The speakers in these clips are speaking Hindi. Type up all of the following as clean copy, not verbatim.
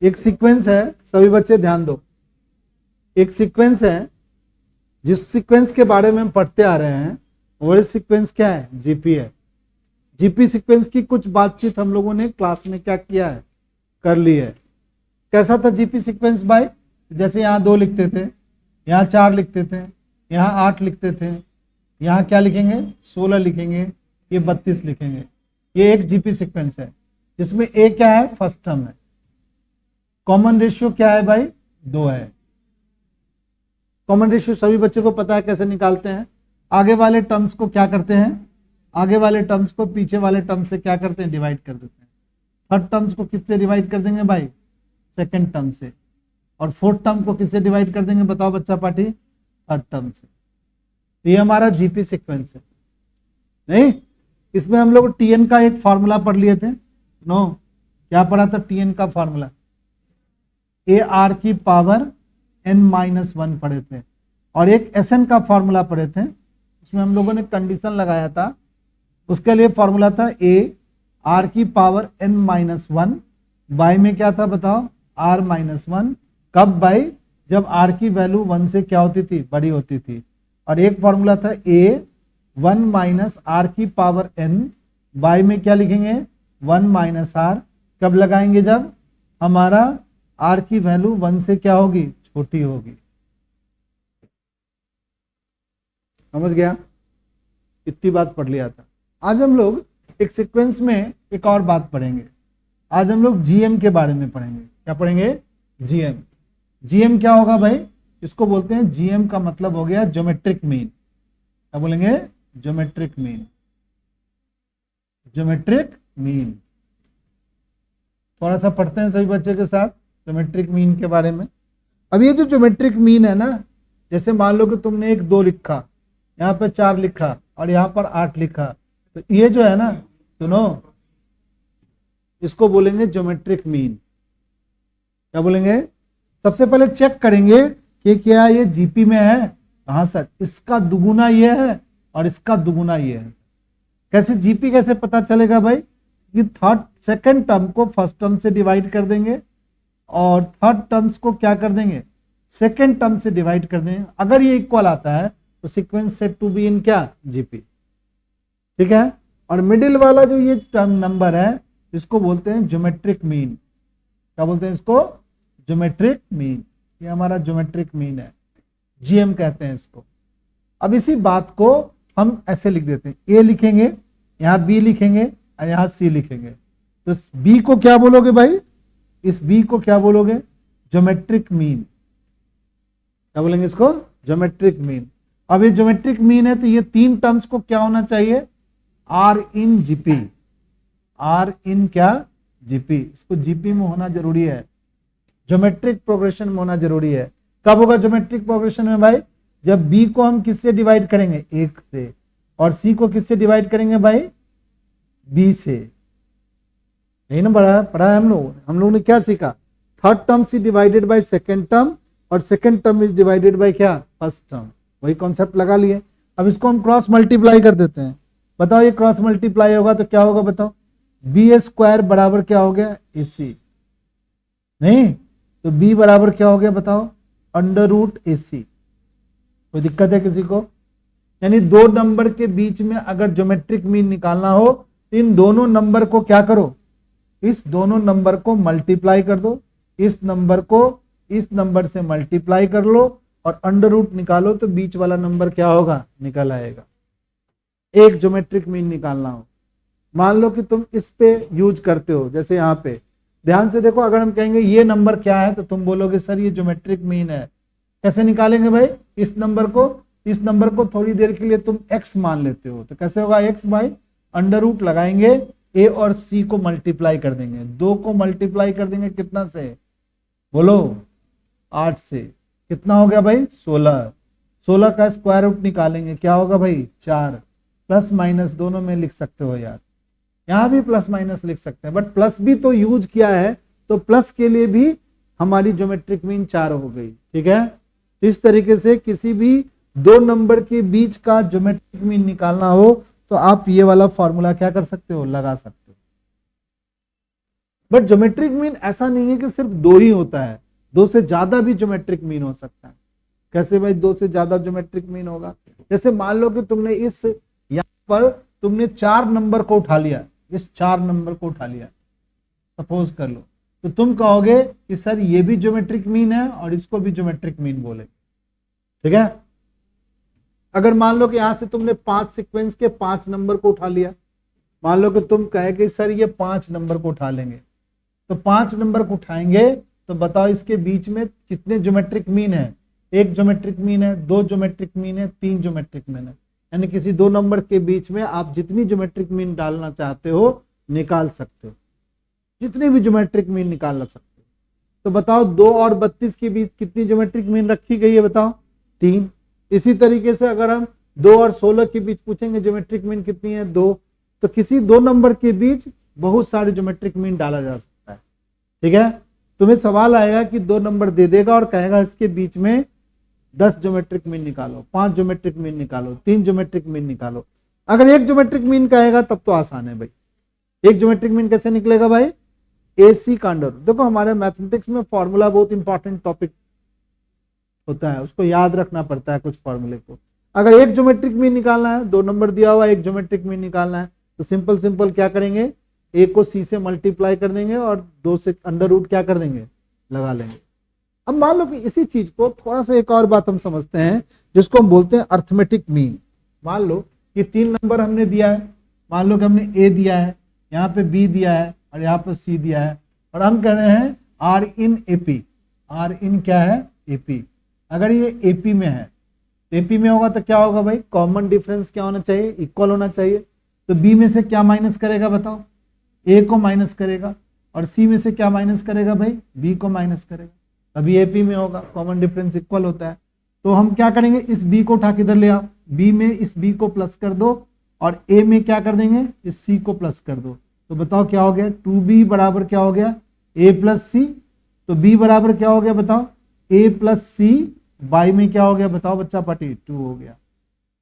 एक सीक्वेंस है, सभी बच्चे ध्यान दो, एक सीक्वेंस है, जिस सीक्वेंस के बारे में हम पढ़ते आ रहे हैं वो सीक्वेंस क्या है, जीपी है। जीपी सीक्वेंस की कुछ बातचीत हम लोगों ने क्लास में क्या किया है, कर ली है। कैसा था जीपी सीक्वेंस भाई, जैसे यहाँ 2 लिखते थे, यहाँ 4 लिखते थे, यहाँ 8 लिखते थे, यहाँ क्या लिखेंगे 16 लिखेंगे, ये 32 लिखेंगे। ये एक जीपी सीक्वेंस है जिसमें ए क्या है, फर्स्ट टर्म है। कॉमन रेशियो क्या है भाई, 2 है। कॉमन रेशियो सभी बच्चों को पता है कैसे निकालते हैं। आगे वाले टर्म्स को क्या करते हैं, आगे वाले टर्म्स को पीछे वाले टर्म से क्या करते हैं, डिवाइड कर देते हैं। थर्ड टर्म्स को किससे डिवाइड कर देंगे भाई, सेकंड टर्म से। और फोर्थ टर्म को किससे डिवाइड कर देंगे, बताओ बच्चा पार्टी, थर्ड टर्म से। तो ये हमारा जीपी सीक्वेंस है। नहीं, इसमें हम लोग टीएन का एक फॉर्मूला पढ़ लिए थे। नो, क्या पढ़ा था टीएन का फॉर्मूला, ए आर की पावर n-1 पढ़े थे। और एक एसएन का फॉर्मूला पढ़े थे, उसमें हम लोगों ने कंडीशन लगाया था। उसके लिए फॉर्मूला था ए आर की पावर n-1 बाई में क्या था बताओ, r-1। कब भाई, जब r की वैल्यू 1 से क्या होती थी, बड़ी होती थी। और एक फॉर्मूला था a 1 माइनस आर की पावर n बाई में क्या लिखेंगे, 1 माइनस आर। कब लगाएंगे, जब हमारा r की वैल्यू 1 से क्या होगी, छोटी होगी। समझ गया, इतनी बात पढ़ लिया था। आज हम लोग एक सीक्वेंस में एक और बात पढ़ेंगे। आज हम लोग जीएम के बारे में पढ़ेंगे। क्या पढ़ेंगे, जीएम। जीएम क्या होगा भाई, इसको बोलते हैं, जीएम का मतलब हो गया ज्योमेट्रिक मीन। क्या बोलेंगे, ज्योमेट्रिक मीन। ज्योमेट्रिक मीन थोड़ा सा पढ़ते हैं सभी बच्चे के साथ ज्योमेट्रिक मीन के बारे में। अब ये जो ज्योमेट्रिक मीन है ना, जैसे मान लो कि तुमने एक 2 लिखा, यहाँ पे 4 लिखा और यहाँ पर 8 लिखा, तो ये जो है ना, सुनो, इसको बोलेंगे ज्योमेट्रिक मीन। क्या बोलेंगे, सबसे पहले चेक करेंगे कि क्या ये जीपी में है। हाँ सर, इसका दुगुना ये है और इसका दुगुना ये है। कैसे जीपी कैसे पता चलेगा भाई, कि सेकंड टर्म को फर्स्ट टर्म से डिवाइड कर देंगे और थर्ड टर्म्स को क्या कर देंगे, सेकंड टर्म से डिवाइड कर देंगे। अगर ये इक्वल आता है तो sequence set to be in क्या, जीपी। ठीक है। और मिडिल वाला जो ये टर्म नंबर है, इसको बोलते हैं ज्योमेट्रिक मीन। क्या बोलते हैं इसको, ज्योमेट्रिक मीन। ये हमारा ज्योमेट्रिक मीन है, जीएम कहते हैं इसको। अब इसी बात को हम ऐसे लिख देते हैं, ए लिखेंगे, यहाँ बी लिखेंगे और यहाँ सी लिखेंगे। तो बी को क्या बोलोगे भाई, इस बी को क्या बोलोगे, ज्योमेट्रिक मीन। क्या बोलेंगे इसको, ज्योमेट्रिक मीन। अब ये ज्योमेट्रिक मीन है तो ये 3 टर्म्स को क्या होना चाहिए, are in GP. Are in क्या, जीपी। इसको जीपी में होना जरूरी है, ज्योमेट्रिक प्रोग्रेशन में होना जरूरी है। कब होगा ज्योमेट्रिक प्रोग्रेशन में भाई, जब बी को हम किससे डिवाइड करेंगे, 1 से, और सी को किससे डिवाइड करेंगे भाई, बी से। नहीं ना पढ़ा है हम लोग ने क्या सीखा, third term C divided by second term और second term is divided by क्या, फर्स्ट टर्म। वही कॉन्सेप्ट लगा लिए। अब इसको हम क्रॉस मल्टीप्लाई कर देते हैं। बताओ ये क्रॉस मल्टीप्लाई होगा तो क्या होगा, बताओ, बी स्क्वायर बराबर क्या हो गया, ए सी। नहीं तो बी बराबर क्या हो गया बताओ, अंडर रूट ए सी। कोई दिक्कत है किसी को, यानी 2 नंबर के बीच में अगर ज्योमेट्रिक मीन निकालना हो, इन दोनों नंबर को क्या करो, इस दोनों नंबर को मल्टीप्लाई कर दो, इस नंबर को इस नंबर से मल्टीप्लाई कर लो और अंडर रूट निकालो, तो बीच वाला नंबर क्या होगा, निकल आएगा। एक ज्योमेट्रिक मीन निकालना हो, मान लो कि तुम इस पे यूज करते हो, जैसे यहाँ पे ध्यान से देखो, अगर हम कहेंगे ये नंबर क्या है तो तुम बोलोगे सर ये ज्योमेट्रिक मीन है। कैसे निकालेंगे भाई, इस नंबर को थोड़ी देर के लिए तुम x मान लेते हो, तो कैसे होगा, x बाई अंडर रूट लगाएंगे, a और c को मल्टीप्लाई कर देंगे, 2 को मल्टीप्लाई कर देंगे कितना से, बोलो 8 से। कितना हो गया भाई, 16। 16 का स्क्वायर रूट निकालेंगे, क्या होगा भाई, 4। प्लस माइनस दोनों में लिख सकते हो यार, यहां भी प्लस माइनस लिख सकते हैं, बट प्लस भी तो यूज किया है, तो प्लस के लिए भी हमारी ज्योमेट्रिक मीन 4 हो गई। ठीक है। इस तरीके से किसी भी 2 नंबर के बीच का ज्योमेट्रिक मीन निकालना हो तो आप ये वाला फॉर्मूला क्या कर सकते हो, लगा सकते हो। बट ज्योमेट्रिक मीन ऐसा नहीं है कि सिर्फ दो ही होता है, दो से ज्यादा भी ज्योमेट्रिक मीन हो सकता है। कैसे भाई दो से ज्यादा ज्योमेट्रिक मीन होगा? जैसे मान लो कि तुमने इस यहां पर तुमने 4 नंबर को उठा लिया, इस 4 नंबर को उठा लिया, सपोज कर लो, तो तुम कहोगे कि सर ये भी ज्योमेट्रिक मीन है और इसको भी ज्योमेट्रिक मीन बोले, ठीक है। अगर मान लो कि यहां से तुमने 5 सीक्वेंस के 5 नंबर को उठा लिया, मान लो कि तुम कहे कि सर ये 5 नंबर को उठा लेंगे, तो 5 नंबर को उठाएंगे तो बताओ इसके बीच में कितने ज्योमेट्रिक मीन है? एक ज्योमेट्रिक मीन है, दो ज्योमेट्रिक मीन है, 3 ज्योमेट्रिक मीन है। यानी किसी दो नंबर के बीच में आप जितनी ज्योमेट्रिक मीन डालना चाहते हो निकाल सकते हो, जितनी भी ज्योमेट्रिक मीन निकालना सकते हो। तो बताओ 2 और 32 के बीच कितनी ज्योमेट्रिक मीन रखी गई है? बताओ 3। इसी तरीके से अगर हम 2 और 16 के बीच पूछेंगे ज्योमेट्रिक मीन कितनी है? 2। तो किसी दो नंबर के बीच बहुत सारे ज्योमेट्रिक मीन डाला जा सकता है, ठीक है। तुम्हें सवाल आएगा कि 2 नंबर दे देगा और कहेगा इसके बीच में 10 ज्योमेट्रिक मीन निकालो, 5 ज्योमेट्रिक मीन निकालो, 3 ज्योमेट्रिक मीन निकालो। अगर एक ज्योमेट्रिक मीन कहेगा तब तो आसान है भाई। एक ज्योमेट्रिक मीन कैसे निकलेगा भाई? AC का अंडर रूट। देखो हमारे मैथमेटिक्स में फॉर्मूला बहुत इंपॉर्टेंट टॉपिक होता है, उसको याद रखना पड़ता है कुछ फॉर्मूले को। अगर एक ज्योमेट्रिक मीन निकालना है, 2 नंबर दिया हुआ एक ज्योमेट्रिक मीन निकालना है, तो सिंपल क्या करेंगे, ए को सी से मल्टीप्लाई कर देंगे और 2 से अंडर रूट क्या कर देंगे, लगा लेंगे। अब मान लो कि इसी चीज को थोड़ा सा एक और बात हम समझते हैं जिसको हम बोलते हैं अर्थमेटिक मीन। मान लो कि 3 नंबर हमने दिया है, मान लो कि हमने ए दिया है, यहाँ पे बी दिया है और यहाँ पे सी दिया है, और हम कह रहे हैं are in AP. Are in क्या है? एपी। अगर ये एपी में है, एपी में होगा तो क्या होगा भाई? कॉमन डिफरेंस क्या होना चाहिए? इक्वल होना चाहिए। तो बी में से क्या माइनस करेगा बताओ? ए को माइनस करेगा। और सी में से क्या माइनस करेगा भाई? बी को माइनस करेगा। अभी एपी में होगा, कॉमन डिफरेंस इक्वल होता है। तो हम क्या करेंगे, इस बी को उठा के इधर ले आओ, बी में इस बी को प्लस कर दो और ए में क्या कर देंगे, इस सी को प्लस कर दो। तो बताओ क्या हो गया? 2b बराबर क्या हो गया? a प्लस सी। तो b बराबर क्या हो गया बताओ? a plus C. बाई में क्या हो गया बताओ बच्चा पार्टी? 2 हो गया।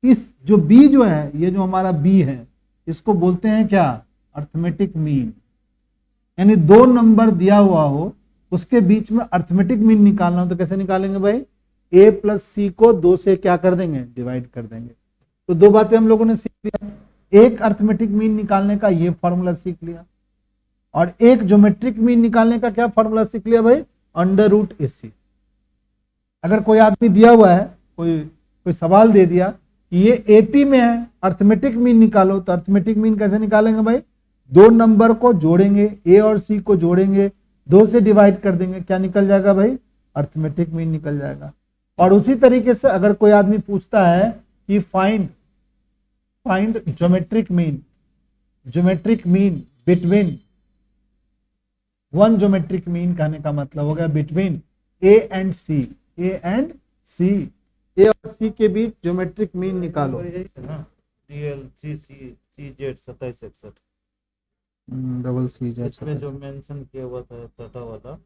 इस जो b जो है, ये जो हमारा b है, इसको बोलते हैं क्या? Arithmetic mean. यानी 2 नंबर दिया हुआ हो, उसके बीच में अर्थमेटिक मीन निकालना हो तो कैसे निकालेंगे भाई? a प्लस सी को 2 से क्या कर देंगे? डिवाइड कर देंगे। तो 2 बातें हम लोगों ने सीख लिया। एक अर्थमेटिक मीन निकालने का ये फॉर्मूला सीख लिया, और एक ज्योमेट्रिक मीन निकालने का क्या फॉर्मूला सीख लिया भाई? Under root AC। अगर कोई आदमी दिया हुआ है, कोई सवाल दे दिया कि ये एपी में है, अर्थमेटिक मीन निकालो, तो अर्थमेटिक मीन कैसे निकालेंगे भाई? 2 नंबर को जोड़ेंगे, ए और सी को जोड़ेंगे, 2 से डिवाइड कर देंगे, क्या निकल जाएगा भाई? अर्थमेटिक मीन निकल जाएगा। और उसी तरीके से अगर कोई आदमी पूछता है कि find geometric mean between one geometric mean, कहने का मतलब हो गया बिटवीन ए एंड सी। ए और सी के बीच ज्योमेट्रिक मीन निकालो। डबल सी जेड इसमें जो मेंशन किया हुआ था टाटा वाला,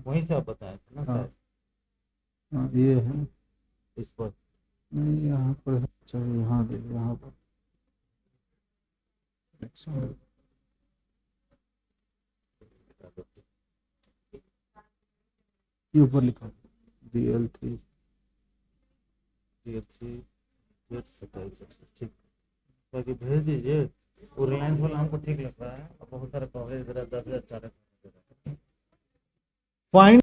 वहीं से आप बताए थे ना शायद? हाँ ये है, इस पर नहीं यहाँ पर चाहिए, यहाँ दे, यहाँ पर ये ऊपर लिखा DL3 ठीक, बाकी भेज दीजिए। वो रिलायंस वाला हमको ठीक लग रहा है, और बहुत सारे कवरेज दे रहा है, 10,000 charge. Find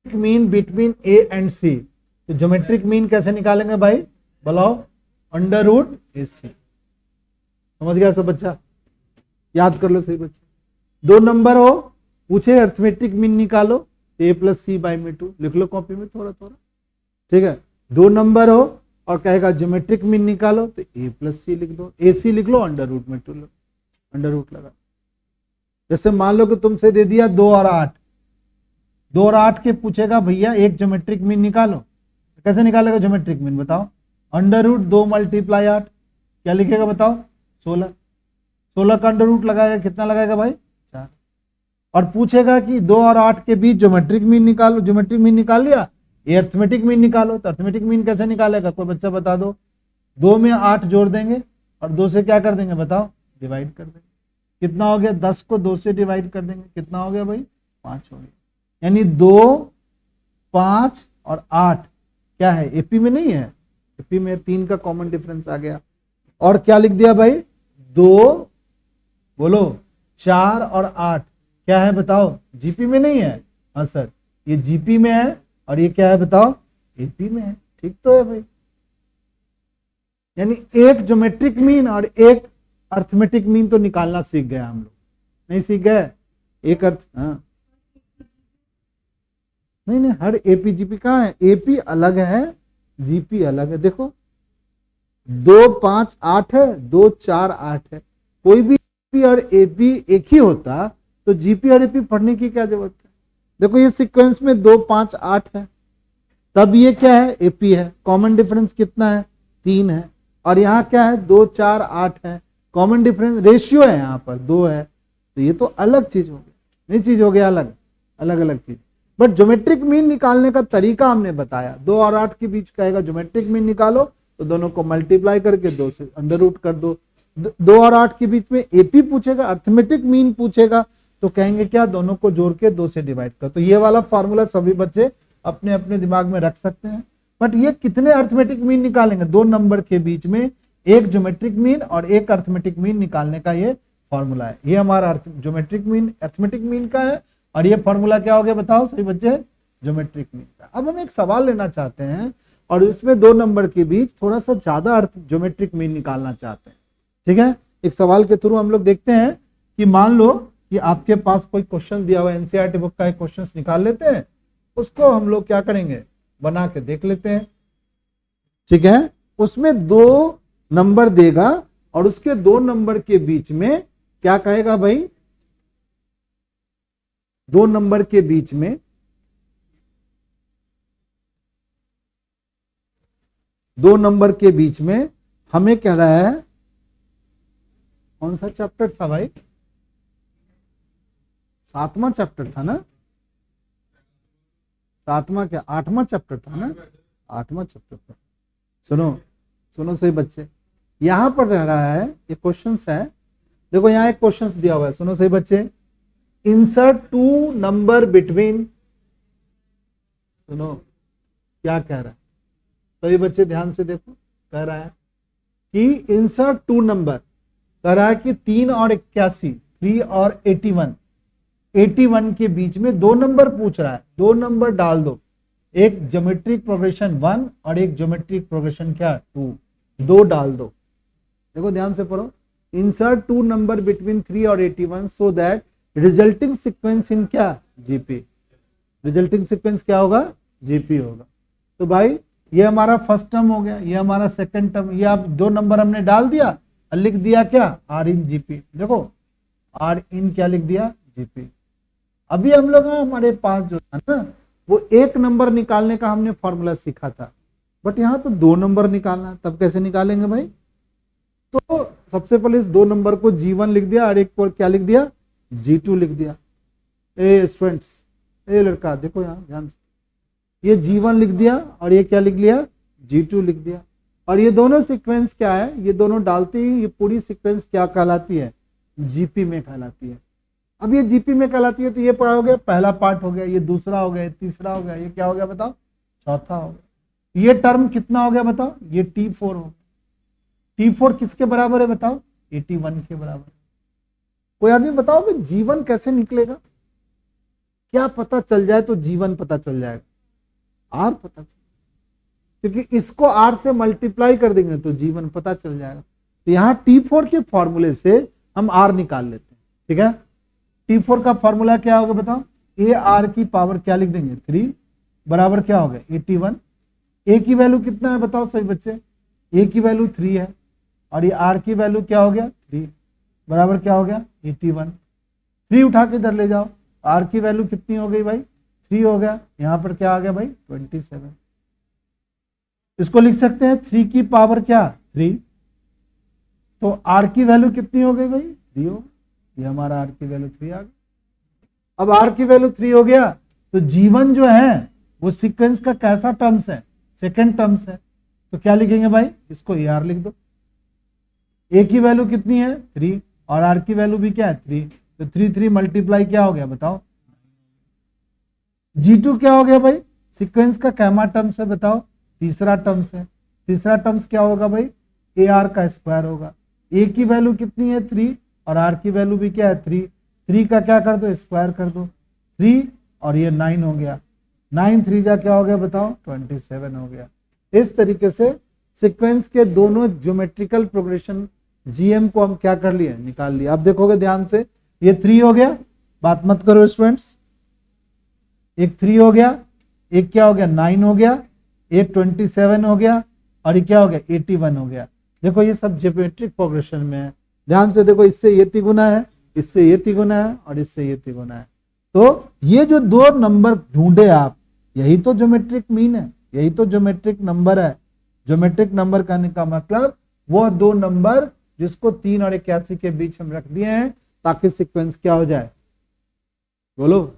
mean between A and C. तो ज्योमेट्रिक मीन कैसे निकालेंगे भाई? बताओ, अंडर रूट AC। समझ गया सब बच्चा? याद कर लो सही बच्चा। 2 नंबर हो, पूछे अर्थमेटिक मीन निकालो, a प्लस सी बाई में 2, लिख लो कॉपी में थोड़ा थोड़ा, ठीक है। 2 नंबर हो और कहेगा ज्योमेट्रिक मीन निकालो, तो a प्लस सी लिख दो, AC लिख लो, अंडर रूट में 2 लो, अंडर रूट लगा। जैसे मान लो कि तुमसे दे दिया 2 और 8, 2 और 8 के पूछेगा भैया एक ज्योमेट्रिक मीन निकालो, कैसे निकालेगा ज्योमेट्रिक मीन बताओ? अंडर रूट 2 मल्टीप्लाई 8, क्या लिखेगा बताओ? 16। 16 का अंडर रूट लगाएगा, कितना लगाएगा भाई? 4। और पूछेगा कि 2 और 8 के बीच ज्योमेट्रिक मीन निकालो, ज्योमेट्रिक मीन निकाल लिया, ये अर्थमेटिक मीन निकालो, तो अर्थमेटिक मीन कैसे निकालेगा? कोई बच्चा बता दो। 2 में 8 जोड़ देंगे और 2 से क्या कर देंगे बताओ? डिवाइड कर देंगे। कितना हो गया, 10 को 2 से डिवाइड कर देंगे, कितना हो गया भाई, 5 हो गया। यानी 2, 5 और 8 क्या है, एपी में नहीं है, एपी में 3 का कॉमन डिफरेंस आ गया। और क्या लिख दिया भाई, 2 बोलो 4 और 8 क्या है बताओ, जीपी में नहीं है। हाँ सर, ये जीपी में है और ये क्या है बताओ, एपी में है। ठीक तो है भाई। यानी एक ज्योमेट्रिक मीन और एक अर्थमेटिक मीन तो निकालना सीख गए हम लोग, नहीं सीख गए, एक अर्थ, हाँ नहीं नहीं, हर एपी जीपी कहाँ है, एपी अलग है, जीपी अलग है। देखो 2, 5, 8 है, 2, 4, 8 है। कोई भी जीपी और एपी एक ही होता तो जीपी और एपी पढ़ने की क्या जरूरत है। देखो ये सीक्वेंस में 2, 5, 8 है, तब ये क्या है, एपी है। कॉमन डिफरेंस कितना है, 3 है। और यहाँ क्या है, 2, 4, 8 है। कॉमन डिफरेंस रेशियो है, यहाँ पर 2 है, तो ये तो अलग चीज हो गया, नहीं चीज हो गया, अलग अलग अलग चीज। बट ज्योमेट्रिक मीन निकालने का तरीका हमने बताया, 2 और 8 के बीच कहेगा ज्योमेट्रिक मीन निकालो, तो दोनों को मल्टीप्लाई करके 2 से अंडर रूट कर दो। 2 और 8 के बीच में एपी पूछेगा, अर्थमेटिक मीन पूछेगा, तो कहेंगे क्या, दोनों को जोड़ के 2 से डिवाइड कर। तो ये वाला फॉर्मूला सभी बच्चे अपने अपने दिमाग में रख सकते हैं। बट ये कितने अर्थमेटिक मीन निकालेंगे, 2 नंबर के बीच में एक ज्योमेट्रिक मीन और एक अर्थमेटिक मीन निकालने का ये फॉर्मूला है। ये हमारा ज्योमेट्रिक मीन अर्थमेटिक मीन का है, और ये फॉर्मूला क्या हो गया बताओ सही बच्चे, ज्योमेट्रिक मीन का। अब हम एक सवाल लेना चाहते हैं और इसमें 2 नंबर के बीच थोड़ा सा ज्यादा अर्थ ज्योमेट्रिक मीन निकालना चाहते हैं। ठीक है, एक सवाल के थ्रू हम लोग देखते हैं कि मान लो कि आपके पास कोई क्वेश्चन दिया हुआ है, एनसीईआरटी बुक का एक क्वेश्चन निकाल लेते हैं, उसको हम लोग क्या करेंगे, बना के देख लेते हैं। ठीक है, उसमें 2 नंबर देगा और उसके 2 नंबर के बीच में क्या कहेगा भाई, 2 नंबर के बीच में, 2 नंबर के बीच में हमें कह रहा है, कौन सा चैप्टर था भाई, 7वां चैप्टर था ना, 7वां क्या 8वां चैप्टर था ना, 8वां चैप्टर था। सुनो सुनो सही बच्चे, यहां पर रह रहा है, ये क्वेश्चंस है। देखो यहां एक क्वेश्चंस दिया हुआ है, सुनो सही बच्चे, इंसर्ट 2 नंबर बिटवीन, सुनो क्या कह रहा है, सभी बच्चे ध्यान से देखो, कह रहा है कि इंसर्ट 2 नंबर, कह रहा है कि 3 और 81, 3 और 81, 81 के बीच में 2 नंबर पूछ रहा है, 2 नंबर डाल दो, एक ज्योमेट्रिक प्रोग्रेशन 1 और एक ज्योमेट्रिक प्रोग्रेशन क्या 2, 2 डाल दो। देखो ध्यान से पढ़ो, इंसर्ट 2 नंबर बिटवीन 3 और 81 so that resulting sequence in क्या, जीपी, रिजल्टिंग सीक्वेंस क्या होगा, जीपी होगा। तो भाई ये हमारा फर्स्ट टर्म हो गया, ये हमारा सेकंड टर्म, ये आप 2 नंबर हमने डाल दिया और लिख दिया क्या, आर इन जीपी। देखो आर इन क्या लिख दिया, जीपी। अभी हम लोग हमारे पास जो था ना, वो 1 नंबर निकालने का हमने फॉर्मूला सीखा था, बट यहाँ तो 2 नंबर निकालना, तब कैसे निकालेंगे भाई। तो सबसे पहले इस 2 नंबर को G1 लिख दिया और एक को क्या लिख दिया, G2 लिख दिया। ए स्टूडेंट्स, ए लड़का देखो यहाँ ध्यान से, ये G1 लिख दिया और ये क्या लिख लिया, G2 लिख दिया। और ये दोनों सीक्वेंस क्या है, ये दोनों डालते ही ये पूरी सीक्वेंस क्या कहलाती है, जीपी में कहलाती है। अब ये जीपी में कहलाती है, तो ये हो गया पहला पार्ट हो गया, ये दूसरा हो गया, ये तीसरा हो गया, ये क्या हो गया बताओ, चौथा हो गया। ये टर्म कितना हो गया बताओ, ये T4 हो गया। T4 किसके बराबर है बताओ, 81 के बराबर। कोई आदमी बताओ कि G1 कैसे निकलेगा, क्या पता चल जाए तो G1 पता चल जाएगा, R पता चल, क्योंकि इसको R से मल्टीप्लाई कर देंगे तो G1 पता चल जाएगा। तो यहां T4 के फॉर्मूले से हम R निकाल लेते हैं। ठीक है, T4 का फॉर्मूला क्या होगा बताओ, ए आर की पावर क्या लिख देंगे 3 बराबर क्या होगा 81। ए की वैल्यू कितना है बताओ सभी बच्चे, ए की वैल्यू 3 है और ये आर की वैल्यू क्या हो गया 3 बराबर क्या हो गया 81। 3 उठा के इधर ले जाओ, आर की वैल्यू कितनी हो गई भाई 3 हो गया, यहां पर क्या आ गया भाई 27। इसको लिख सकते हैं 3 की पावर क्या 3, तो आर की वैल्यू कितनी हो गई भाई 3 हो, ये हमारा आर की वैल्यू 3 आ गई। अब आर की वैल्यू 3 हो गया, तो G1 जो है वो सीक्वेंस का कैसा टर्म्स है, सेकंड टर्म्स है, तो क्या लिखेंगे भाई, इसको AR लिख दो। ए की वैल्यू कितनी है 3 और आर की वैल्यू भी क्या है 3, तो 3 3 मल्टीप्लाई क्या हो गया बताओ, G2 क्या हो गया भाई, सीक्वेंस का कैमा टर्म्स है बताओ, तीसरा टर्म्स है, तीसरा टर्म्स क्या होगा भाई, ए आर का स्क्वायर होगा, ए की वैल्यू कितनी है 3 और आर की वैल्यू भी क्या है 3, 3 का क्या कर दो स्क्वायर कर दो, 3 और ये 9 हो गया, 9 3 जा क्या हो गया बताओ 27 हो गया। इस तरीके से सीक्वेंस के दोनों ज्योमेट्रिकल प्रोग्रेशन जीएम को हम क्या कर लिए निकाल लिया। आप देखोगे ध्यान से, ये 3 हो गया, बात मत करो स्टूडेंट्स, एक 3 हो गया, एक क्या हो गया 9 हो गया, एक 27 हो गया और ये क्या हो गया 81 हो गया। देखो ये सब ज्योमेट्रिक प्रोग्रेशन में है, ध्यान से देखो, इससे ये तिगुना है, इससे ये तिगुना है और इससे ये तिगुना है। तो ये जो दो नंबर ढूंढे आप, यही तो ज्योमेट्रिक मीन है, यही तो ज्योमेट्रिक नंबर है। ज्योमेट्रिक नंबर कहने का मतलब वो दो नंबर जिसको 3 और 81 के बीच हम रख दिए हैं ताकि सीक्वेंस क्या हो जाए, बोलो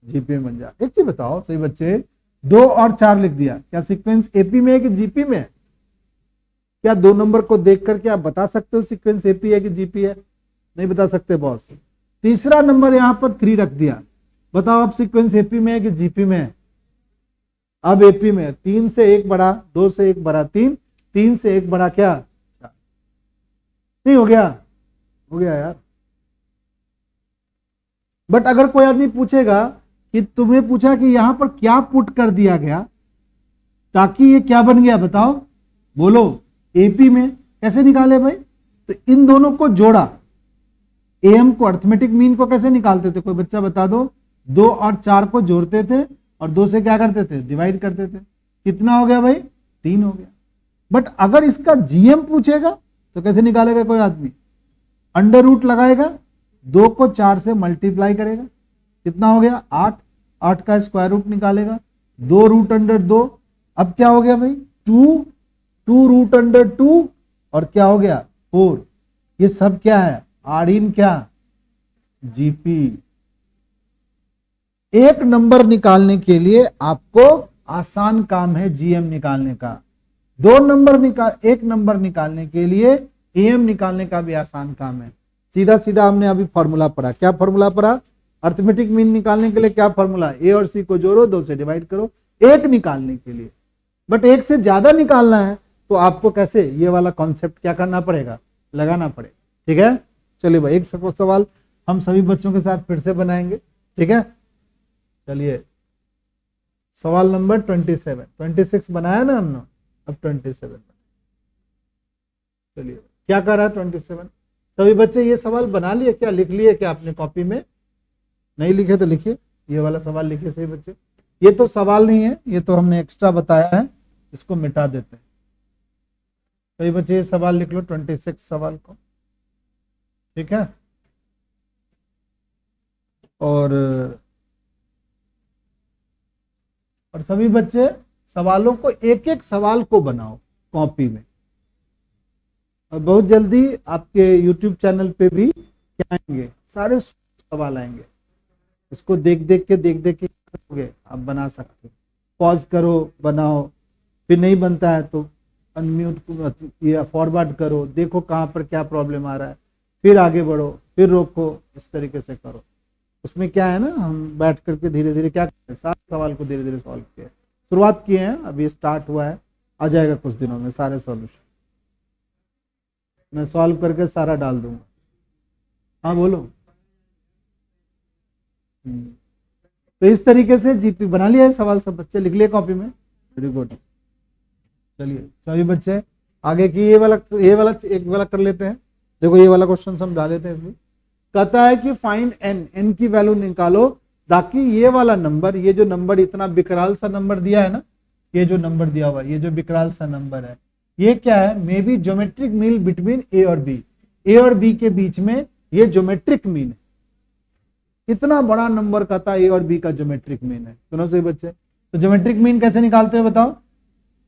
जीपी में बन जाए। एक चीज बताओ सही बच्चे, 2 और 4 लिख दिया, क्या सीक्वेंस एपी में है कि जीपी में है? क्या 2 नंबर को देख करके आप बता सकते हो सीक्वेंस एपी है कि जीपी है? नहीं बता सकते बॉस। तीसरा नंबर यहां पर 3 रख दिया, बताओ अब सीक्वेंस एपी में है कि जीपी में है? अब एपी में है, 3 से 1 बड़ा, 2 से 1 बड़ा 3, 3 से 1 बड़ा क्या 4, नहीं हो गया? हो गया यार। बट अगर कोई आदमी पूछेगा कि तुम्हें पूछा कि यहां पर क्या पुट कर दिया गया ताकि ये क्या बन गया बताओ, बोलो एपी में, कैसे निकाले भाई? तो इन दोनों को जोड़ा, एम को अर्थमेटिक मीन को कैसे निकालते थे, कोई बच्चा बता दो? 2 और 4 को जोड़ते थे और 2 से क्या करते थे डिवाइड करते थे, कितना हो गया भाई 3 हो गया। बट अगर इसका जीएम पूछेगा तो कैसे निकालेगा कोई आदमी? अंडर रूट लगाएगा, 2 को 4 से मल्टीप्लाई करेगा, कितना हो गया 8, 8 का स्क्वायर रूट निकालेगा, 2 रूट अंडर 2, अब क्या हो गया भाई 2, 2 रूट अंडर 2 और क्या हो गया 4। ये सब क्या है आर इन क्या जीपी। एक नंबर निकालने के लिए आपको आसान काम है जीएम निकालने का, 2 नंबर एक नंबर निकालने के लिए एएम निकालने का भी आसान काम है। सीधा सीधा हमने अभी फॉर्मूला पढ़ा, क्या फॉर्मूला पढ़ा? अर्थमेटिक मीन निकालने के लिए क्या फॉर्मूला? ए और सी को जोड़ो, 2 से डिवाइड करो, एक निकालने के लिए। बट एक से ज्यादा निकालना है तो आपको कैसे ये वाला कॉन्सेप्ट क्या करना पड़ेगा, लगाना पड़ेगा। ठीक है, चलिए भाई एक सवाल हम सभी बच्चों के साथ फिर से बनाएंगे। ठीक है, चलिए सवाल नंबर 27, 26 बनाया ना हमने, अब 27। चलिए क्या कर रहा है 27? सभी बच्चे ये सवाल बना लिए क्या, लिख लिए क्या आपने कॉपी में? नहीं लिखे तो लिखिए, ये वाला सवाल लिखिए सही बच्चे। ये तो सवाल नहीं है, ये तो हमने एक्स्ट्रा बताया है, इसको मिटा देते हैं। सभी बच्चे ये सवाल लिख लो 26 सवाल को। ठीक है, और सभी बच्चे सवालों को एक एक सवाल को बनाओ कॉपी में, और बहुत जल्दी आपके YouTube चैनल पे भी क्या आएंगे, सारे सवाल आएंगे। इसको देख देख के आप बना सकते हो, पॉज करो बनाओ, फिर नहीं बनता है तो अनम्यूट या फॉरवर्ड करो, देखो कहाँ पर क्या प्रॉब्लम आ रहा है, फिर आगे बढ़ो, फिर रोको, इस तरीके से करो। उसमें क्या है ना, हम बैठ करके धीरे धीरे क्या करते हैं, सारे सवाल को धीरे धीरे सॉल्व किए, शुरुआत किए हैं, अभी स्टार्ट हुआ है, आ जाएगा कुछ दिनों में सारे सॉल्यूशन मैं सॉल्व करके सारा डाल दूंगा। हाँ बोलो। तो इस तरीके से जीपी बना लिया है सवाल, सब बच्चे लिख लिए कॉपी में, वेरी गुड। चलिए सभी बच्चे आगे की ये वाला एक वाला कर लेते हैं। देखो ये वाला क्वेश्चन हम डाल लेते हैं इसमें। कहता है कि फाइंड एन, एन की वैल्यू निकालो ताकि ये वाला नंबर, ये जो नंबर इतना विकराल सा नंबर दिया है ना, ये जो नंबर दिया हुआ है, ये जो विकराल सा नंबर है, ये क्या है, may be geometric mean between A और बी, ए और बी के बीच में ये ज्योमेट्रिक मीन है। इतना बड़ा नंबर कहता है ए और बी का ज्योमेट्रिक मीन है। सुनो सही बच्चे, तो ज्योमेट्रिक मीन कैसे निकालते हो बताओ?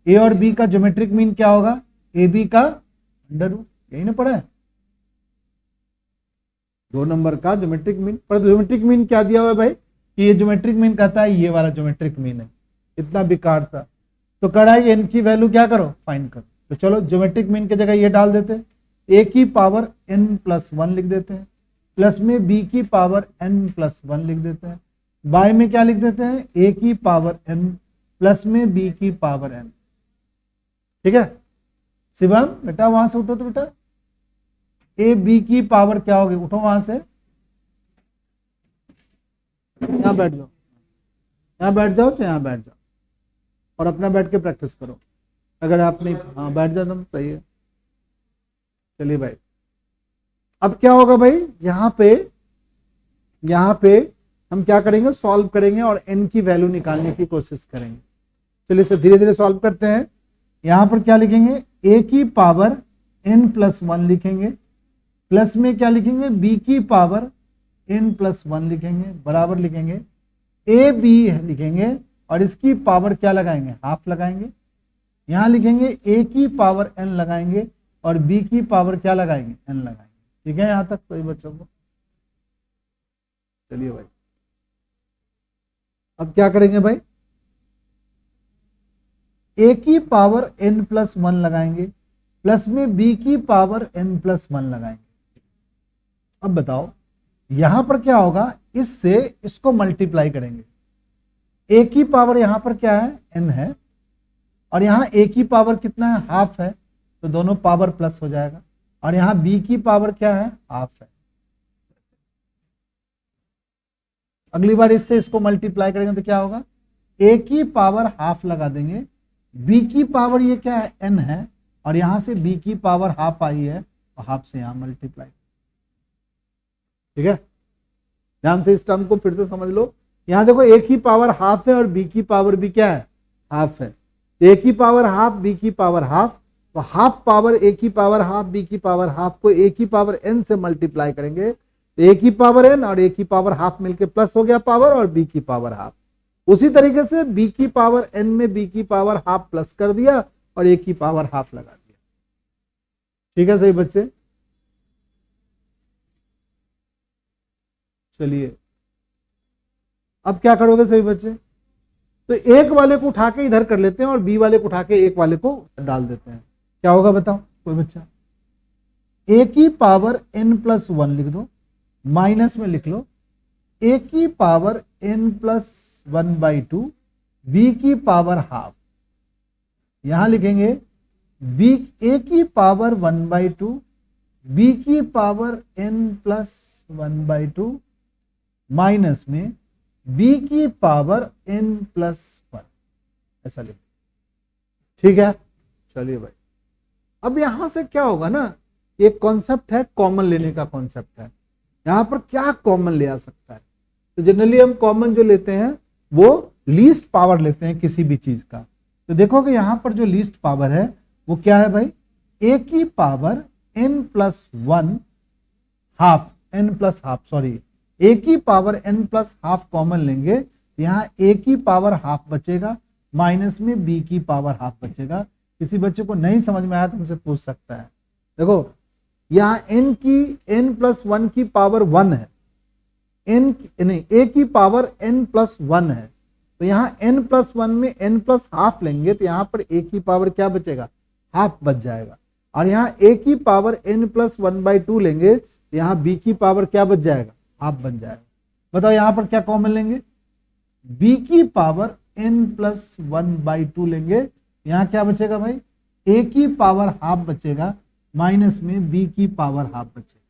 ए और बी का ज्योमेट्रिक मीन क्या होगा? ए बी का अंडर रूट, यही ना पढ़ा है, 2 नंबर का ज्योमेट्रिक मीन। पर ज्योमेट्रिक मीन क्या दिया हुआ है भाई, कि ये ज्योमेट्रिक मीन कहता है ये वाला ज्योमेट्रिक मीन है, इतना बेकार था। तो कह रहा है एन की वैल्यू क्या करो, फाइंड करो। तो चलो ज्योमेट्रिक मीन की जगह ये डाल देते, ए की पावर n प्लस 1 लिख देते हैं, प्लस में b की पावर n प्लस 1 लिख देते हैं, बाय में क्या लिख देते हैं, a की पावर n प्लस में b की पावर n। ठीक है शिवम बेटा, वहां से उठो तो बेटा, ए बी की पावर क्या होगी, उठो वहां से, यहां बैठ जाओ, यहां बैठ जाओ, चाहे यहां बैठ जाओ और अपना बैठ के प्रैक्टिस करो। अगर आप नहीं, हाँ बैठ जाओ तुम, सही है। चलिए भाई, अब क्या होगा भाई, यहां पे हम क्या करेंगे, सॉल्व करेंगे और n की वैल्यू निकालने की कोशिश करेंगे। चलिए इसे धीरे धीरे सॉल्व करते हैं। यहां पर क्या लिखेंगे, a की पावर n प्लस 1 लिखेंगे, प्लस में क्या लिखेंगे, b की पावर n प्लस 1 लिखेंगे, बराबर लिखेंगे a b लिखेंगे और इसकी पावर क्या लगाएंगे, हाफ लगाएंगे। यहां लिखेंगे a की पावर n लगाएंगे और b की पावर क्या लगाएंगे, n लगाएंगे। ठीक है यहां तक सभी बच्चों को। चलिए भाई, अब क्या करेंगे भाई, a की पावर n प्लस 1 लगाएंगे, प्लस में b की पावर n प्लस 1 लगाएंगे। अब बताओ यहां पर क्या होगा, इससे इसको मल्टीप्लाई करेंगे। a की पावर यहां पर क्या है, n है, और यहां a की पावर कितना है, हाफ है, तो दोनों पावर प्लस हो जाएगा, और यहां b की पावर क्या है, हाफ है। अगली बार इससे इसको मल्टीप्लाई करेंगे तो क्या होगा, a की पावर हाफ लगा देंगे, b की पावर ये क्या है, n है, और यहां से b की पावर हाफ आई है, तो हाफ से यहां मल्टीप्लाई। ठीक है, ध्यान से इस टर्म को फिर से समझ लो। यहां देखो a की पावर हाफ है और b की पावर भी क्या है, हाफ है। a की पावर हाफ, b की पावर हाफ, तो हाफ पावर a की पावर हाफ, b की पावर हाफ को a की पावर n से मल्टीप्लाई करेंगे, तो a की पावर n और a की पावर हाफ मिलके प्लस हो गया पावर, और b की पावर हाफ। उसी तरीके से b की पावर n में b की पावर हाफ प्लस कर दिया और a की पावर हाफ लगा दिया। ठीक है सही बच्चे, चलिए अब क्या करोगे सही बच्चे, तो एक वाले को उठा के इधर कर लेते हैं और बी वाले को उठा के एक वाले को डाल देते हैं। क्या होगा बताओ कोई बच्चा, a की पावर n प्लस 1 लिख दो, माइनस में लिख लो a की पावर n प्लस 1/2, b की पावर हाफ। यहां लिखेंगे b a की पावर 1/2, b की पावर n प्लस 1/2, माइनस में b की पावर n प्लस 1, ऐसा लिख। ठीक है चलिए भाई, अब यहां से क्या होगा ना, एक कॉन्सेप्ट है कॉमन लेने का कॉन्सेप्ट है। यहां पर क्या कॉमन ले आ सकता है, तो जनरली हम कॉमन जो लेते हैं वो लीस्ट पावर लेते हैं किसी भी चीज का। तो देखो कि यहां पर जो लीस्ट पावर है वो क्या है भाई, a की power n plus 1 half, n plus half sorry, a की power n plus half common लेंगे, यहाँ a की पावर हाफ बचेगा, माइनस में b की पावर हाफ बचेगा। किसी बच्चे को नहीं समझ में आया तो हमसे पूछ सकता है। देखो यहाँ n प्लस 1 की पावर 1 है, a की पावर n प्लस 1 है, तो यहाँ n प्लस 1 में n प्लस हाफ लेंगे तो यहाँ पर a की पावर क्या बचेगा, हाफ बच जाएगा। और यहाँ a की पावर n प्लस 1/2 लेंगे तो यहाँ b की पावर क्या बच जाएगा, हाफ बन जाएगा। बताओ यहां पर क्या कॉमन लेंगे, b की पावर n प्लस 1/2 लेंगे, यहां क्या बचेगा भाई, a की पावर हाफ बचेगा, माइनस में b की पावर हाफ बचेगा।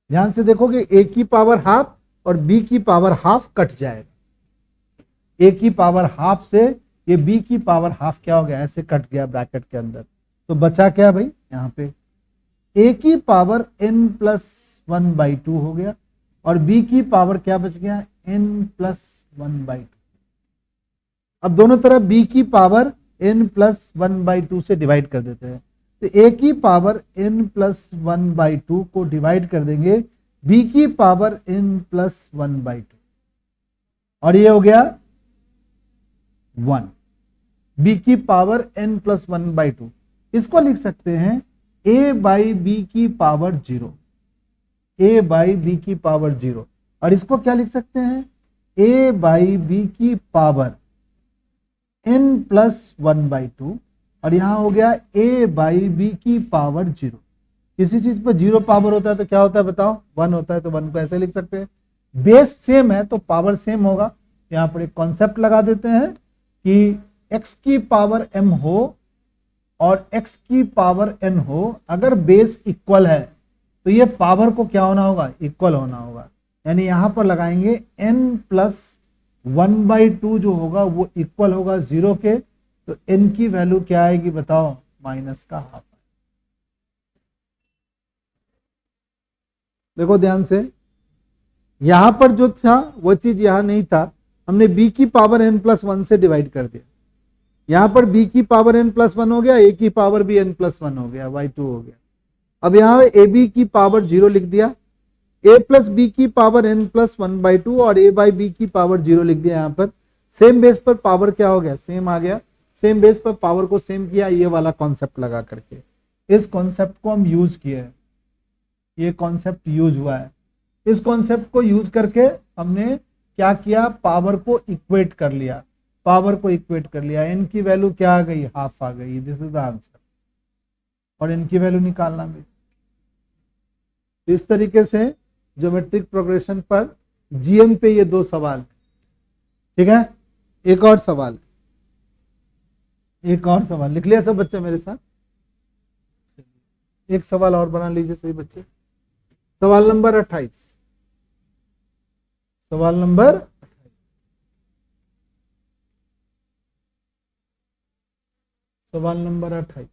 ध्यान से देखो कि a की पावर हाफ और b की पावर हाफ कट जाएगा, a की पावर हाफ से ये b की पावर हाफ क्या हो गया, ऐसे कट गया ब्रैकेट के अंदर। तो बचा क्या भाई, यहाँ पे a की पावर n प्लस 1/2 हो गया और b की पावर क्या बच गया, n प्लस 1/2। अब दोनों तरफ b की पावर n प्लस 1/2 से डिवाइड कर देते हैं, तो a की पावर n प्लस 1/2 को डिवाइड कर देंगे b की पावर n प्लस 1/2, और ये हो गया 1, b की पावर n प्लस 1/2। इसको लिख सकते हैं a बाई b की पावर 0, a बाई b की पावर 0, और इसको क्या लिख सकते हैं, a बाई b की पावर n प्लस 1/2, और यहां हो गया a बाई बी की पावर 0। किसी चीज पर 0 पावर होता है तो क्या होता है बताओ, 1 होता है, तो 1 को ऐसे लिख सकते हैं। बेस सेम है तो पावर सेम होगा। यहां पर एक कॉन्सेप्ट लगा देते हैं कि x की पावर m हो और x की पावर n हो, अगर बेस इक्वल है तो ये पावर को क्या होना होगा, इक्वल होना होगा। यानी यहां पर लगाएंगे n प्लस 1/2 जो होगा वो इक्वल होगा 0 के, तो n की वैल्यू क्या आएगी बताओ, माइनस का हाफ। देखो ध्यान से, यहां पर जो था वो चीज यहां नहीं था, हमने b की पावर n प्लस 1 से डिवाइड कर दिया। यहां पर b की पावर n प्लस 1 हो गया, a की पावर भी n प्लस 1 हो गया, y2 हो गया। अब यहां ए बी की पावर 0 लिख दिया, a प्लस बी की पावर n प्लस 1/2 और a बाई बी की पावर 0 लिख दिया। यहां पर सेम बेस पर पावर क्या हो गया, सेम आ गया। सेम बेस पर पावर को सेम किया, ये वाला कॉन्सेप्ट लगा करके। इस कॉन्सेप्ट को हम यूज किए हैं, ये कॉन्सेप्ट यूज हुआ है। इस कॉन्सेप्ट को यूज करके हमने क्या किया, पावर को इक्वेट कर लिया। पावर को इक्वेट कर लिया, n की वैल्यू क्या आ गई, हाफ आ गई। This is the answer. और n की वैल्यू निकालना भी। इस तरीके से ज्योमेट्रिक प्रोग्रेशन पर जीएम पे ये 2 सवाल, ठीक है। एक और सवाल, एक और सवाल लिख लिया सब बच्चे मेरे साथ। एक सवाल और बना लीजिए सही बच्चे। सवाल नंबर 28, सवाल नंबर 28, सवाल नंबर 28।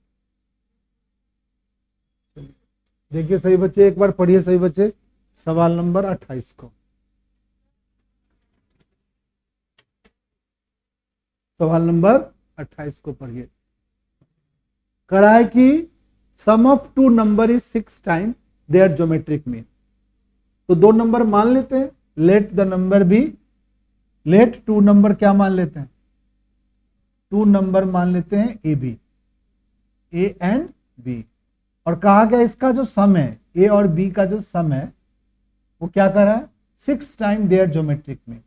देखिए सही बच्चे, एक बार पढ़िए सही बच्चे सवाल नंबर 28 को। सवाल नंबर 28 को पढ़िए। कराए कि sum of 2 number is 6 time their geometric mean. तो 2 नंबर मान लेते हैं, let the number B, let 2 number क्या मान लेते हैं, 2 नंबर मान लेते हैं A B, A and B. और कहा गया इसका जो सम है, ए और बी का जो सम है वो क्या कर रहा है, 6 time their geometric mean,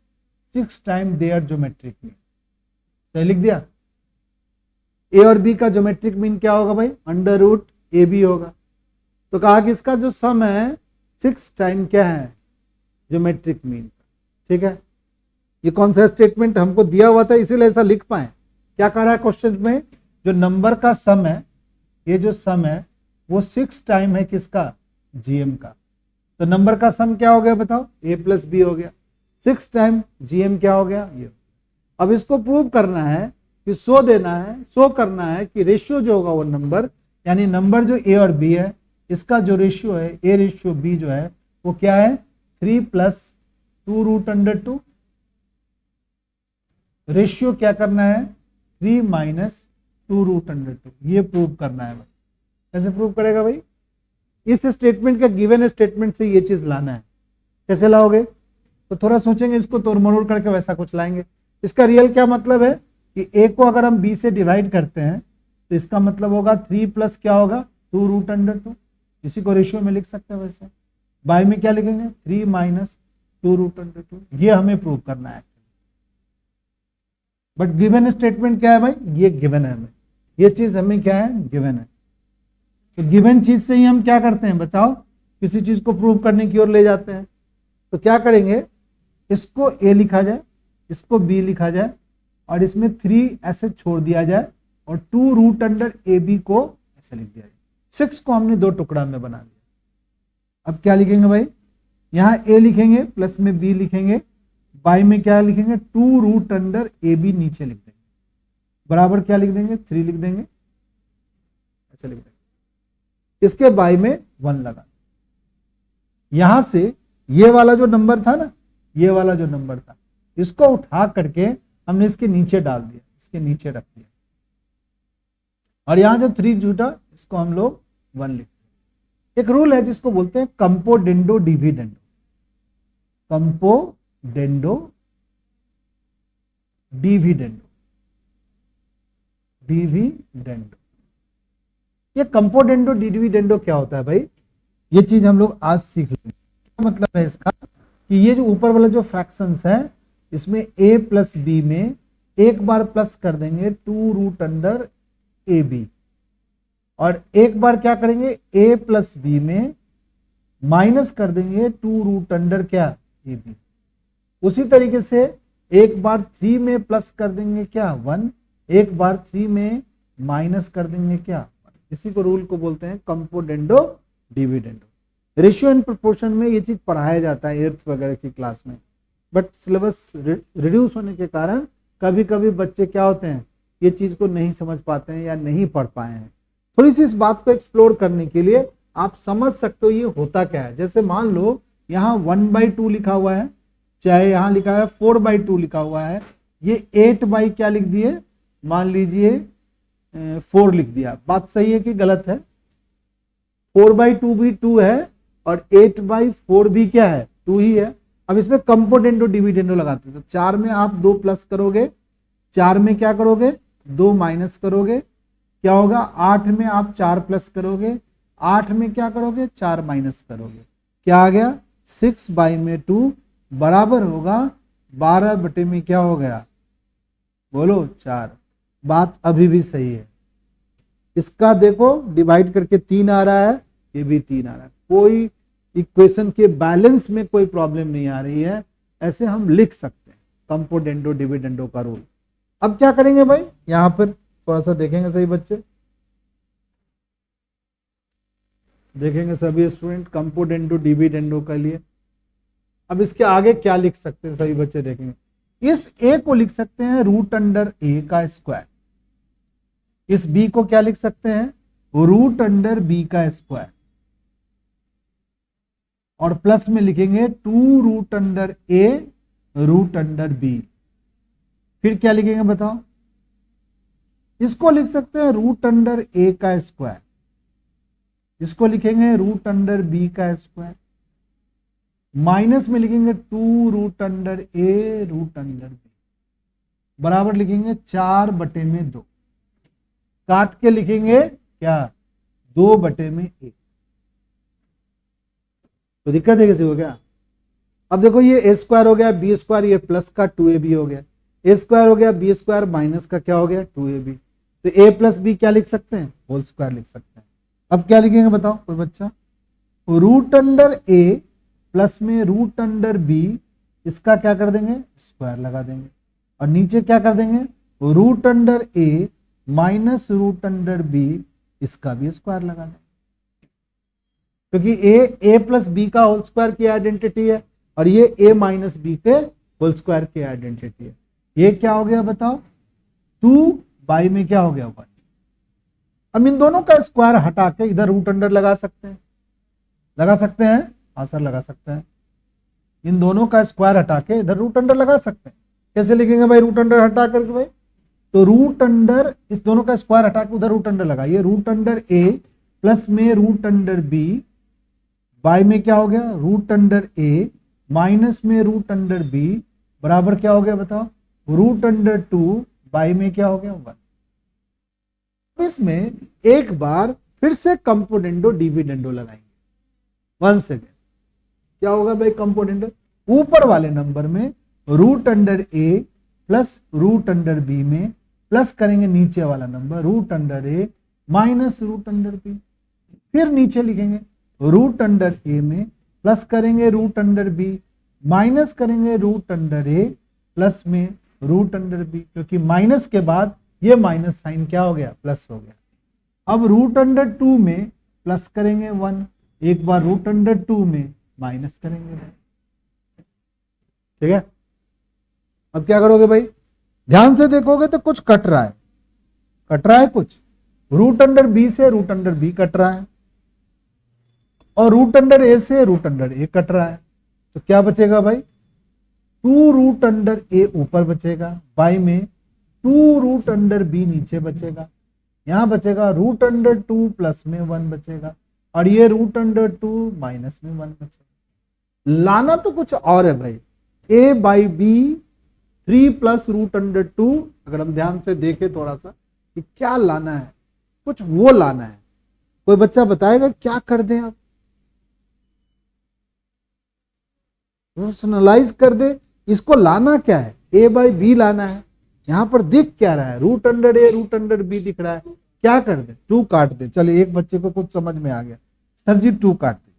6 time their geometric mean. सही लिख दिया। ए और बी का ज्योमेट्रिक मीन क्या होगा भाई, अंडर रूट ए बी होगा। तो कहा कि इसका जो सम है 6 टाइम क्या है, ज्योमेट्रिक मीन। ठीक है, ये कौन सा स्टेटमेंट हमको दिया हुआ था इसीलिए ऐसा लिख पाए। क्या कह रहा है क्वेश्चन में, जो नंबर का सम है, ये जो सम है वो 6 टाइम है किसका, जीएम का। तो नंबर का सम क्या हो गया बताओ, ए प्लस बी हो गया। 6 टाइम जीएम क्या हो गया, ये। अब इसको प्रूव करना है कि शो देना है, शो करना है कि रेशियो जो होगा वो नंबर, यानी नंबर जो ए और बी है इसका जो रेशियो है, ए रेशियो बी जो है वो क्या है, 3 प्लस 2 रूट अंडर 2। रेशियो क्या करना है, 3 माइनस 2 रूट अंडर 2। ये प्रूव करना है भाई। कैसे प्रूव करेगा भाई, इस स्टेटमेंट का गिवन स्टेटमेंट से ये चीज लाना है। कैसे लाओगे, तो थोड़ा सोचेंगे, इसको तोड़ मरोड़ करके वैसा कुछ लाएंगे। इसका रियल क्या मतलब है कि ए को अगर हम बी से डिवाइड करते हैं तो इसका मतलब होगा 3 प्लस क्या होगा, 2 रूट अंडर 2। इसी को रेशियो में लिख सकते हैं। वैसे बाय में क्या लिखेंगे, 3 माइनस 2 रूट अंडर 2। ये हमें प्रूव करना है। बट गिवन स्टेटमेंट क्या है भाई, ये गिवन है हमें, ये चीज हमें क्या है, गिवन है। तो गिवन चीज से ही हम क्या करते हैं बताओ, किसी चीज को प्रूव करने की ओर ले जाते हैं। तो क्या करेंगे, इसको ए लिखा जाए, इसको बी लिखा जाए और इसमें 3 ऐसे छोड़ दिया जाए और 2 रूट अंडर ए बी को ऐसे लिख दिया जाए। 6 को हमने 2 टुकड़ा में बना दिया। अब क्या लिखेंगे भाई, यहां ए लिखेंगे प्लस में बी लिखेंगे, बाई में क्या लिखेंगे, 2 रूट अंडर ए बी नीचे लिख देंगे, बराबर क्या लिख देंगे, 3 लिख देंगे, ऐसे लिख देंगे। इसके बाई में 1 लगा। यहां से ये वाला जो नंबर था ना, ये वाला जो नंबर था, इसको उठा करके हमने इसके नीचे डाल दिया, इसके नीचे रख दिया। और यहां जो 3 जुटा इसको हम लोग 1 लिखते हैं। एक रूल है जिसको बोलते हैं कंपोडेंडो डिविडेंडो, कंपोडेंडो डिविडेंडो, डिविडेंडो। ये कंपोडेंडो डिविडेंडो क्या होता है भाई, ये चीज हम लोग आज सीख लेंगे। मतलब है इसका कि ये जो ऊपर वाला जो फ्रैक्शंस है इसमें a प्लस बी में एक बार प्लस कर देंगे 2 रूट अंडर ए बी, और एक बार क्या करेंगे ए प्लस बी में माइनस कर देंगे 2 रूट अंडर क्या ए बी। उसी तरीके से एक बार 3 में प्लस कर देंगे क्या 1, एक बार 3 में माइनस कर देंगे क्या 1। इसी को रूल को बोलते हैं componendo dividendo. Ratio and proportion में ये चीज पढ़ाया जाता है 8th वगैरह की क्लास में, बट सिलेबस रिड्यूस होने के कारण कभी कभी बच्चे क्या होते हैं ये चीज को नहीं समझ पाते हैं या नहीं पढ़ पाए हैं। थोड़ी सी इस बात को एक्सप्लोर करने के लिए आप समझ सकते हो ये होता क्या है। जैसे मान लो यहाँ 1/2 लिखा हुआ है, चाहे यहाँ लिखा है 4/2 लिखा हुआ है, ये 8 क्या लिख दिए, मान लीजिए 4 लिख दिया। बात सही है कि गलत है? 4/2 भी 2 है और 8/4 भी क्या है 2 ही है। अब इसमें कंपोनेंडो डिविडेंडो लगाते हैं, तो 4 में आप 2 प्लस करोगे, 4 में क्या करोगे 2 माइनस करोगे, क्या होगा 8 में आप 4 प्लस करोगे, 8 में क्या करोगे 4 माइनस करोगे, क्या आ गया 6/2 बराबर होगा 12 में क्या हो गया बोलो 4। बात अभी भी सही है। इसका देखो डिवाइड करके 3 आ रहा है, ये भी 3 आ रहा है, कोई इक्वेशन के बैलेंस में कोई प्रॉब्लम नहीं आ रही है, ऐसे हम लिख सकते हैं कंपोनेंडो डिविडेंडो का रूल। अब क्या करेंगे भाई, यहां पर थोड़ा सा देखेंगे सही बच्चे, देखेंगे सभी स्टूडेंट कंपोनेंडो डिविडेंडो के लिए। अब इसके आगे क्या लिख सकते हैं सभी बच्चे देखेंगे, इस ए को लिख सकते हैं रूट अंडर ए का स्क्वायर, इस बी को क्या लिख सकते हैं रूट अंडर बी का स्क्वायर, और प्लस में लिखेंगे 2 रूट अंडर ए रूट अंडर बी। फिर क्या लिखेंगे बताओ, इसको लिख सकते हैं रूट अंडर ए का स्क्वायर, इसको लिखेंगे रूट अंडर बी का स्क्वायर, माइनस में लिखेंगे 2 रूट अंडर ए रूट अंडर बी, बराबर लिखेंगे 4/2, काट के लिखेंगे क्या 2/1। तो दिक्कत है किसी को क्या? अब देखो ये ए स्क्वायर हो गया बी स्क्वायर, ये प्लस का 2ab हो गया, ए स्क्वायर हो गया बी स्क्वायर माइनस का क्या हो गया 2ab, तो ए प्लस बी क्या लिख सकते हैं होल स्क्वायर लिख सकते हैं। अब क्या लिखेंगे बताओ कोई बच्चा, रूट अंडर ए प्लस में रूट अंडर बी, इसका क्या कर देंगे स्क्वायर लगा देंगे, और नीचे क्या कर देंगे रूट अंडर ए माइनस रूट अंडर बी, इसका भी स्क्वायर लगा देंगे, क्योंकि ए प्लस बी का होल स्क्वायर की आइडेंटिटी है और ये ए माइनस बी के होल स्क्वायर की आइडेंटिटी है। ये क्या हो गया बताओ 2 में क्या हो गया 1। अब इन दोनों का स्क्वायर हटा के इधर रूट अंडर लगा सकते हैं, लगा सकते हैं, हाँ सर लगा सकते हैं। इन दोनों का स्क्वायर हटा के इधर रूट अंडर लगा सकते हैं। कैसे लिखेंगे भाई रूट अंडर हटा करके भाई, तो रूट अंडर इस दोनों का स्क्वायर हटा के उधर रूट अंडर लगाइए, रूट अंडर ए प्लस में रूट अंडर बी, बाय में क्या हो गया रूट अंडर ए माइनस में रूट अंडर बी, बराबर क्या हो गया बताओ रूट अंडर 2, बाय में क्या हो गया 1। इसमें एक बार फिर से कंपोनेंडो डिविडेंडो लगाएंगे 1 सेकेंड। क्या होगा भाई कंपोनेंडो, ऊपर वाले नंबर में रूट अंडर ए प्लस रूट अंडर बी में प्लस करेंगे नीचे वाला नंबर रूट अंडर ए माइनस रूट अंडर बी, फिर नीचे लिखेंगे रूट अंडर ए में प्लस करेंगे रूट अंडर बी माइनस करेंगे रूट अंडर ए प्लस में रूट अंडर बी, क्योंकि माइनस के बाद ये माइनस साइन क्या हो गया प्लस हो गया। अब रूट अंडर 2 में प्लस करेंगे 1, एक बार रूट अंडर 2 में माइनस करेंगे, ठीक है। अब क्या करोगे भाई, ध्यान से देखोगे तो कुछ कट रहा है, कट रहा है कुछ, रूट अंडर बी से रूट अंडर बी कट रहा है और रूट अंडर ए से रूट अंडर ए कट रहा है, तो क्या बचेगा भाई 2 रूट अंडर ए ऊपर बचेगा, बाई में 2 रूट अंडर बी नीचे बचेगा, यहां बचेगा रूट अंडर 2 प्लस में 1 बचेगा और ये रूट अंडर 2 माइनस में 1 बचेगा। लाना तो कुछ और है भाई, A by B 3 plus root under 2, अगर हम ध्यान से देखें थोड़ा सा कि क्या लाना है, कुछ वो लाना है। कोई बच्चा बताएगा क्या कर दें आप, पर्सनलाइज कर दे, इसको लाना क्या है, ए बाई बी लाना है। यहां पर दिख क्या रहा है रूट अंडर ए रूट अंडर बी दिख रहा है, क्या कर दे, 2 काट दे। चलिए एक बच्चे को कुछ समझ में आ गया, सर जी 2 काट दे,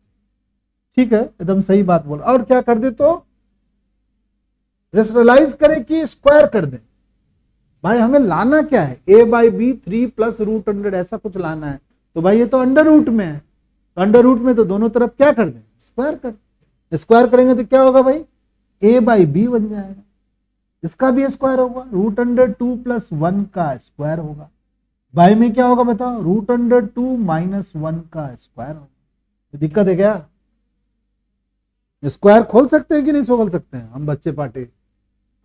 ठीक है, एकदम सही बात बोल। और क्या कर दे, तो रेशनलाइज करें कि स्क्वायर कर दे। भाई हमें लाना क्या है, a by B 3 plus root under, ऐसा कुछ लाना है। तो भाई ये तो अंडर रूट में है, अंडर रूट में तो दोनों तरफ क्या कर दें, स्क्वायर कर दें। स्क्वायर करेंगे तो क्या होगा भाई, a बाई बी बन जाएगा, इसका भी स्क्वायर होगा, रूट अंडर 2 प्लस 1 का स्क्वायर होगा। बाई में क्या होगा बताओ, रूट अंडर 2 माइनस 1 का स्क्वायर होगा। तो दिक्कत है क्या, स्क्वायर खोल सकते हैं कि नहीं खोल सकते हैं हम बच्चे पार्टी?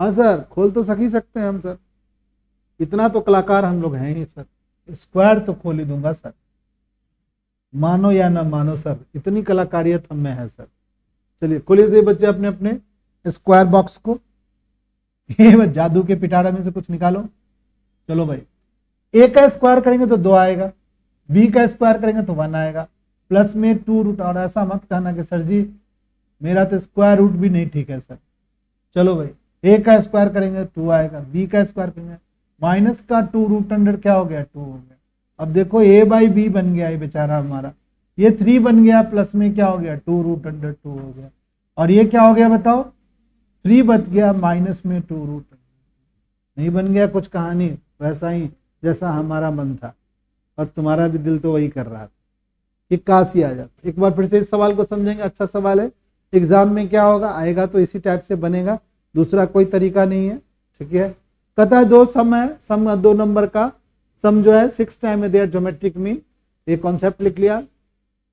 हाँ सर, खोल तो सक ही सकते हैं हम सर, इतना तो कलाकार हम लोग हैं ही सर, स्क्वायर तो खोल ही दूंगा सर, मानो या ना मानो सर, इतनी कलाकारियत हम में है सर। चलिए खोलिए बच्चे अपने अपने स्क्वायर बॉक्स को, ये जादू के पिटारा में से कुछ निकालो। चलो भाई, ए का स्क्वायर करेंगे तो 2 आएगा, बी का स्क्वायर करेंगे तो 1 आएगा, प्लस में 2 रूट। और ऐसा मत कहना कि सर जी मेरा तो स्क्वायर रूट भी नहीं ठीक है सर। चलो भाई, ए का स्क्वायर करेंगे 2 आएगा, बी का स्क्वायर करेंगे माइनस का 2 रूट अंडर क्या हो गया, 2 हो गया। अब देखो ए बाई बी बन गया, ये बेचारा हमारा, ये 3 बन गया, प्लस में क्या हो गया 2 रूट अंडर 2 हो गया। और ये क्या हो गया बताओ, 3 बच गया, माइनस में 2 रूट अंडर। नहीं बन गया कुछ कहानी वैसा ही जैसा हमारा मन था, और तुम्हारा भी दिल तो वही कर रहा था कि काश ही आ जाता। एक बार फिर से इस सवाल को समझेंगे, अच्छा सवाल है, एग्जाम में क्या होगा आएगा तो इसी टाइप से बनेगा, दूसरा कोई तरीका नहीं है, ठीक है। कहता है 2 सम है, सम 2 नंबर का सम जो है 6 टाइम देयर ज्योमेट्रिक मीन, ये कॉन्सेप्ट लिख लिया,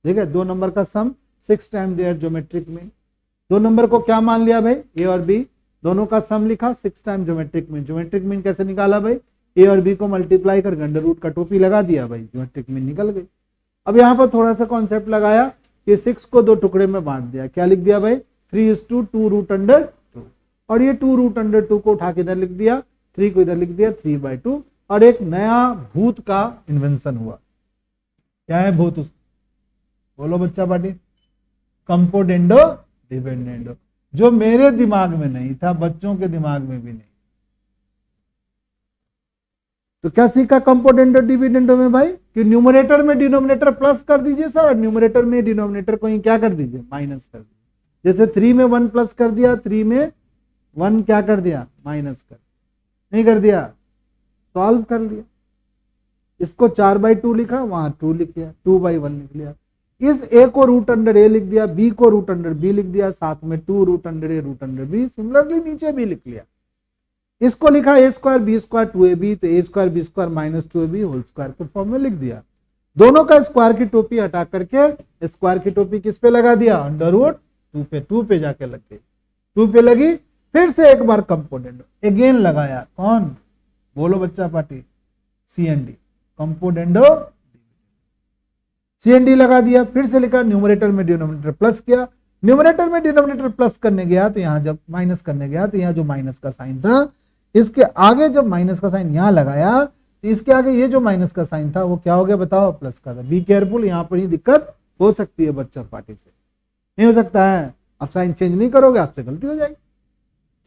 ठीक है। 2 नंबर का sum 6 time their geometric mean. 2 number को क्या मान लिया भाई, ए और बी दोनों का सम लिखा, 6 time geometric mean. Geometric mean कैसे निकाला भाई, ए और बी को मल्टीप्लाई कर अंडर रूट का टोपी लगा दिया भाई, ज्योमेट्रिक मीन निकल गई। अब यहाँ पर थोड़ा सा कॉन्सेप्ट लगाया कि 6 को 2 टुकड़े में बांट दिया, क्या लिख दिया भाई 3:2 रूट अंडर 2, और ये 2 रूट अंडर 2 को उठा के इधर लिख दिया, 3 को इधर लिख दिया 3/2, और एक नया भूत का इन्वेंशन हुआ। क्या है भूत, बोलो बच्चा पार्टी, कंपोडेंडो डिविडेंडो, जो मेरे दिमाग में नहीं था, बच्चों के दिमाग में भी नहीं। तो क्या सीखा कंपोडेंडो डिविडेंडो में भाई, कि न्यूमरेटर में डिनोमिनेटर प्लस कर दीजिए सर, और न्यूमरेटर में डिनोमिनेटर को ही क्या कर दीजिए, माइनस कर दीजिए। जैसे 3 में 1 प्लस कर दिया, 3 में 1 क्या कर दिया, माइनस कर, नहीं कर दिया, सॉल्व कर लिया। इसको 4/2 लिखा, वहां 2 लिख लिया, 2/1 लिख लिया। इस ए को रूट अंडर ए लिख दिया, बी को रूट अंडर बी लिख दिया, साथ में 2 रूट अंडर ए रूट अंडर बी, सिमिलरली नीचे भी लिख लिया। इसको लिखा ए स्क्वायर बी स्क्वायर 2ab, तो A square B square minus 2ab whole square के फॉर्म में लिख दिया। दोनों का स्क्वायर की टोपी हटा करके स्क्वायर की टोपी किस पे लगा दिया, अंडर रूट 2 पे जाके लग गई, 2 पे लगी। फिर से एक बार कंपोनेंट अगेन लगाया, कौन, बोलो बच्चा पार्टी, CND, कंपोनेंडो CND लगा दिया। फिर से लिखा, न्यूमरेटर में डिनोमिनेटर प्लस किया, न्यूमरेटर में डिनोमिनेटर प्लस करने गया तो यहां जब माइनस करने गया तो यहां जो माइनस का साइन था, इसके आगे जब माइनस का साइन यहां लगाया तो इसके आगे ये जो माइनस का साइन था वो क्या हो गया बताओ, प्लस का था। बी केयरफुल, यहां पर ही दिक्कत हो सकती है बच्चा पार्टी से, नहीं हो सकता है, आप साइन चेंज नहीं करोगे आपसे गलती हो जाएगी,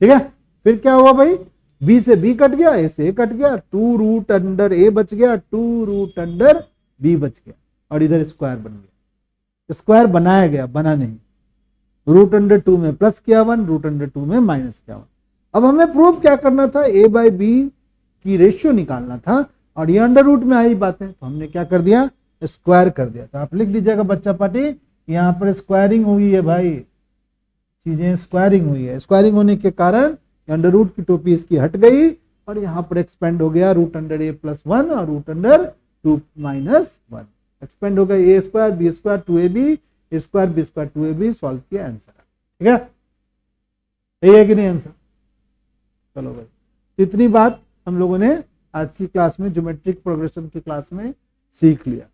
ठीक है। फिर क्या हुआ भाई, बी से बी कट गया, ए से ए कट गया, 2 रूट अंडर ए बच गया, 2 रूट अंडर बी बच गया, और इधर स्क्वायर बन गया। स्क्वायर बनाया गया, बना नहीं, रूट अंडर 2 में प्लस किया 1, रूट अंडर 2 में माइनस किया 1। अब हमें प्रूव क्या करना था, ए बाई बी की रेशियो निकालना था, और ये अंडर रूट में आई बातें, तो हमने क्या कर दिया, स्क्वायर कर दिया। तो आप लिख दीजिएगा बच्चा पार्टी, यहाँ पर स्क्वायरिंग हुई है भाई, चीजें स्क्वायरिंग हुई है, स्क्वायरिंग होने के कारण अंडर रूट की टोपी इसकी हट गई, और यहाँ पर एक्सपेंड हो गया रूट अंडर ए प्लस 1 और रूट अंडर 2 माइनस 1, एक्सपेंड हो गया, A square B square 2ab, A square B square 2ab, solve किया, आंसर, ठीक है, यही है कि नहीं आंसर। चलो भाई, इतनी बात हम लोगों ने आज की क्लास में ज्योमेट्रिक प्रोग्रेशन की क्लास में सीख लिया।